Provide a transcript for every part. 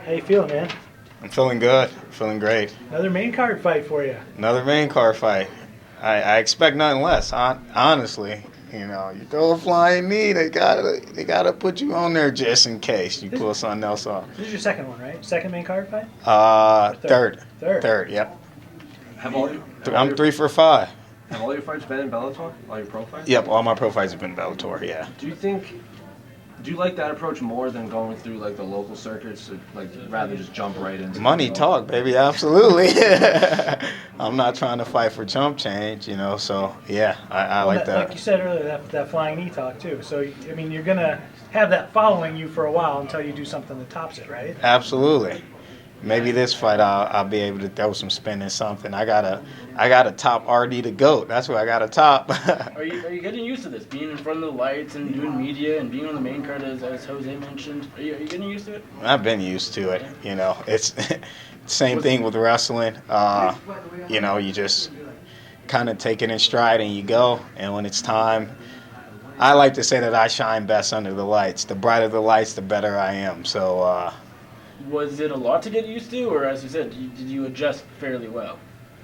How you feeling, man? I'm feeling good. Feeling great. Another main card fight for you. Another main card fight. I expect nothing less. Honestly, you throw a flying knee, they gotta put you on there just in case you pull something else off. This is your second one, right? Second main card fight? Third. Third. Third. Yep. I'm 3 for 5. Have all your fights been in Bellator? All your pro fights? Yep. All my pro fights have been Bellator. Yeah. Do you like that approach more than going through like the local circuits, or, like rather just jump right into Money talk, baby. Absolutely. I'm not trying to fight for chump change, So yeah, I like that. Like you said earlier, that flying knee talk too. So I mean, you're gonna have that following you for a while until you do something that tops it, right? Absolutely. Maybe this fight I'll be able to throw some spin in something. I gotta top RD the GOAT. That's what I gotta top. Are you getting used to this? Being in front of the lights and doing media and being on the main card as Jose mentioned. Are you getting used to it? I've been used to it. It's same thing with wrestling. You just kind of take it in stride and you go. And when it's time, I like to say that I shine best under the lights. The brighter the lights, the better I am. So. Was it a lot to get used to, or as you said, did you adjust fairly well?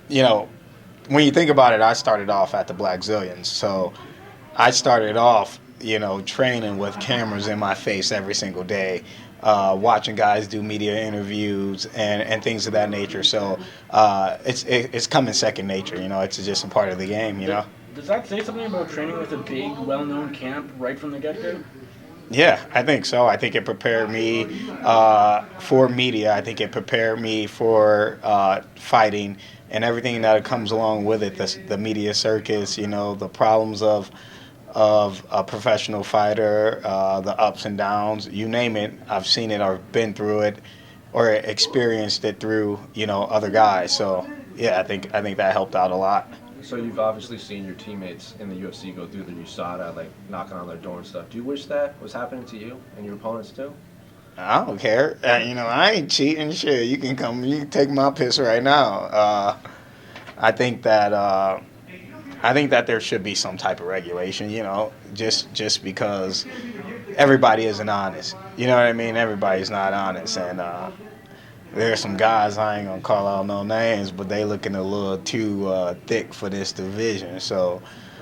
When you think about it, I started off at the Black Zillions. So I started off, training with cameras in my face every single day, watching guys do media interviews and things of that nature. So it's coming second nature, It's just a part of the game, Does that say something about training with a big, well-known camp right from the get-go? Yeah, I think so. I think it prepared me for media. I think it prepared me for fighting and everything that comes along with it. The media circus, the problems of a professional fighter, the ups and downs, you name it. I've seen it or been through it or experienced it through, other guys. So, yeah, I think that helped out a lot. So you've obviously seen your teammates in the UFC go through the USADA, like knocking on their door and stuff. Do you wish that was happening to you and your opponents too? I don't care. I ain't cheating. Shit, you can take my piss right now. I think that there should be some type of regulation. Just because everybody isn't honest. You know what I mean? Everybody's not honest, and there's some guys, I ain't gonna call out no names, but they looking a little too thick for this division. So,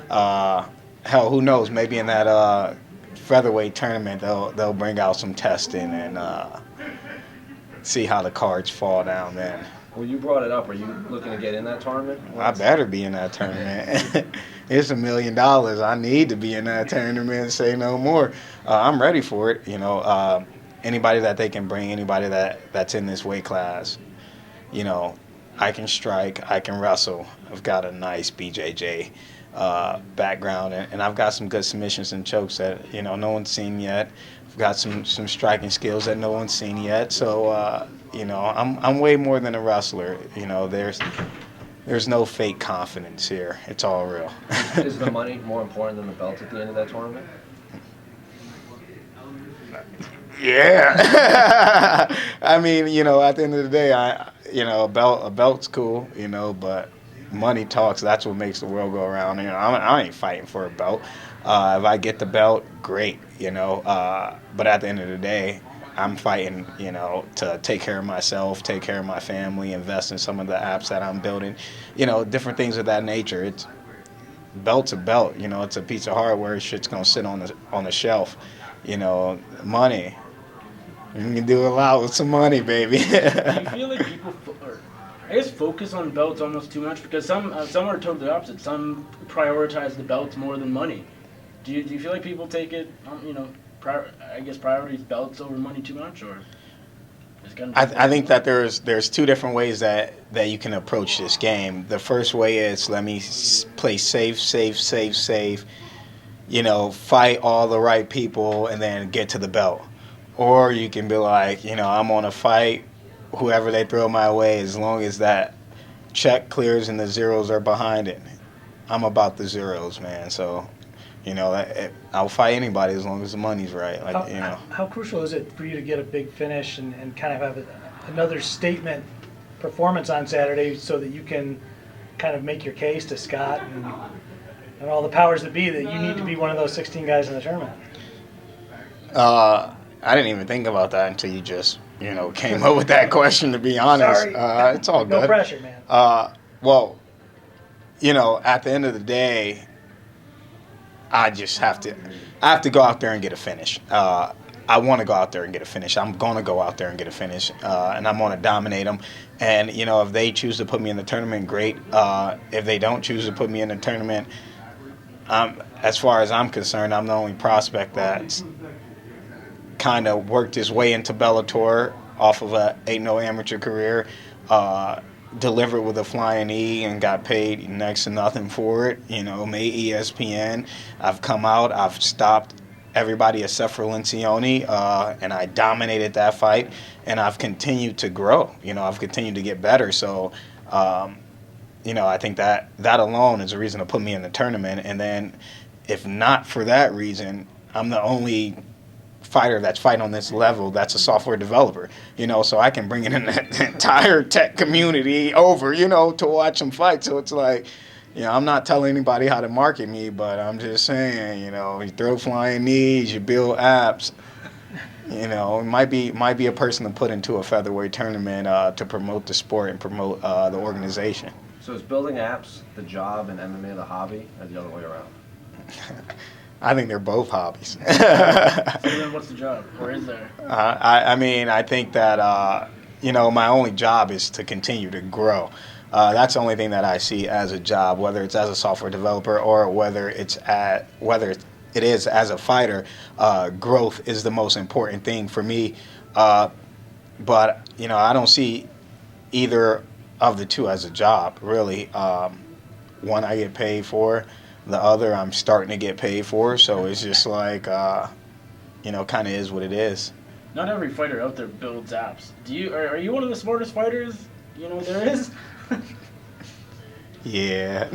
hell, who knows? Maybe in that featherweight tournament, they'll bring out some testing and see how the cards fall down then. Well, you brought it up. Are you looking to get in that tournament? I better be in that tournament. It's $1 million. I need to be in that tournament. Say no more. I'm ready for it. Anybody that they can bring, anybody that's in this weight class, I can strike, I can wrestle. I've got a nice BJJ background, and I've got some good submissions and chokes that no one's seen yet. I've got some striking skills that no one's seen yet. So I'm way more than a wrestler. There's no fake confidence here. It's all real. Is the money more important than the belt at the end of that tournament? Yeah. I mean, at the end of the day, a belt's cool, but money talks. That's what makes the world go around. I ain't fighting for a belt. If I get the belt, great, but at the end of the day, I'm fighting, to take care of myself, take care of my family, invest in some of the apps that I'm building, different things of that nature. It's belt's a belt, it's a piece of hardware. Shit's gonna sit on the shelf, money. You can do a lot with some money, baby. Do you feel like people, focus on belts almost too much? Because some are totally opposite. Some prioritize the belts more than money. Do you feel like people take it, priorities belts over money too much, or? I think that there's two different ways that you can approach this game. The first way is let me play safe, fight all the right people, and then get to the belt. Or you can be like, I'm on a fight, whoever they throw my way, as long as that check clears and the zeros are behind it. I'm about the zeros, man. So, I'll fight anybody as long as the money's right. How crucial is it for you to get a big finish and kind of have another statement performance on Saturday so that you can kind of make your case to Scott and all the powers that be that you need to be one of those 16 guys in the tournament? I didn't even think about that until you just, came up with that question, to be honest. Sorry. It's all good. No pressure, man. Well, at the end of the day, I have to go out there and get a finish. I want to go out there and get a finish. I'm going to go out there and get a finish, and I'm going to dominate them. And, if they choose to put me in the tournament, great. If they don't choose to put me in the tournament, as far as I'm concerned, I'm the only prospect that's kind of worked his way into Bellator off of a 8-0 amateur career, delivered with a flying E and got paid next to nothing for it, made ESPN. I've come out, I've stopped everybody except for Lencioni, and I dominated that fight, and I've continued to grow. I've continued to get better. So, I think that alone is a reason to put me in the tournament. And then if not for that reason, I'm the only fighter that's fighting on this level that's a software developer, so I can bring in the entire tech community over, to watch them fight. So it's like, I'm not telling anybody how to market me, but I'm just saying, you throw flying knees, you build apps, it might be a person to put into a featherweight tournament to promote the sport and promote the organization. So is building apps the job and MMA the hobby, or the other way around? I think they're both hobbies. So then what's the job? Or is there? I think that, my only job is to continue to grow. That's the only thing that I see as a job, whether it's as a software developer or whether it is as a fighter. Growth is the most important thing for me. But, I don't see either of the two as a job, really. One I get paid for. The other I'm starting to get paid for, so it's just like, kind of is what it is. Not every fighter out there builds apps. Are you one of the smartest fighters there is? Yeah.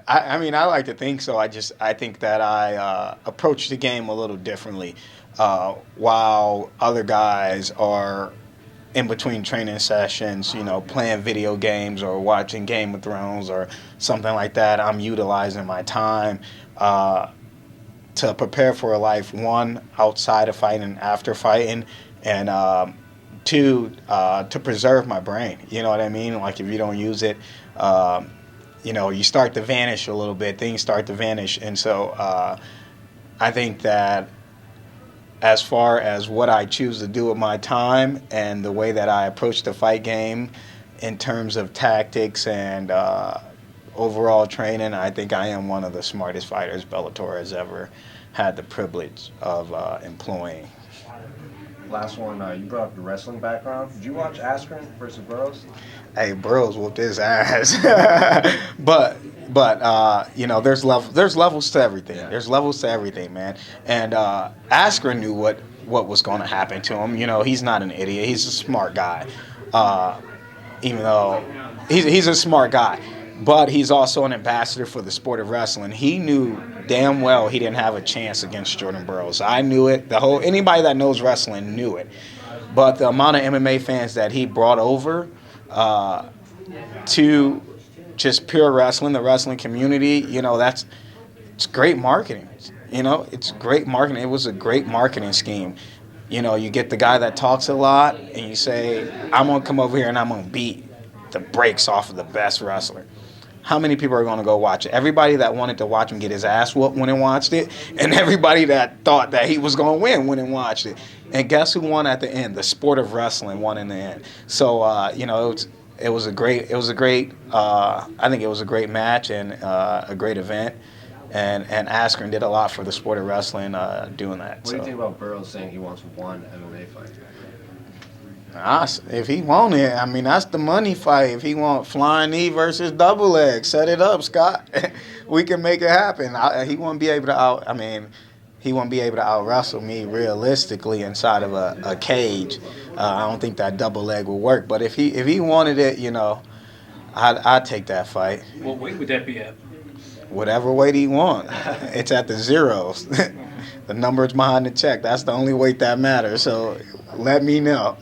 I like to think so. I think that I approach the game a little differently. While other guys are in between training sessions, playing video games or watching Game of Thrones or something like that, I'm utilizing my time to prepare for a life, one, outside of fighting, after fighting, and two, to preserve my brain. You know what I mean? Like, if you don't use it, you start to vanish a little bit. Things start to vanish. And so I think that as far as what I choose to do with my time and the way that I approach the fight game in terms of tactics and overall training, I think I am one of the smartest fighters Bellator has ever had the privilege of employing. Last one, you brought up your wrestling background. Did you watch Askren versus Burroughs? Hey, Burroughs whooped his ass. but there's levels to everything. Yeah. There's levels to everything, man. And Askren knew what was going to happen to him. He's not an idiot. He's a smart guy. Even though he's a smart guy. But he's also an ambassador for the sport of wrestling. He knew damn well he didn't have a chance against Jordan Burroughs. I knew it. Anybody that knows wrestling knew it. But the amount of MMA fans that he brought over to just pure wrestling, the wrestling community, it's great marketing. It's great marketing. It was a great marketing scheme. You get the guy that talks a lot, and you say, I'm going to come over here and I'm going to beat the brakes off of the best wrestler. How many people are going to go watch it? Everybody that wanted to watch him get his ass whooped went and watched it, and everybody that thought that he was going to win went and watched it. And guess who won at the end? The sport of wrestling won in the end. So it was a great. I think it was a great match and a great event. And Askren did a lot for the sport of wrestling doing that. What do you think about Burroughs saying he wants one MMA fight? If he want it, that's the money fight. If he want flying knee versus double leg, set it up, Scott. We can make it happen. He won't be able to out wrestle me realistically inside of a cage. I don't think that double leg will work. But if he wanted it, I'd take that fight. What weight would that be at? Whatever weight he want. It's at the zeros. The number's behind the check. That's the only weight that matters. So let me know.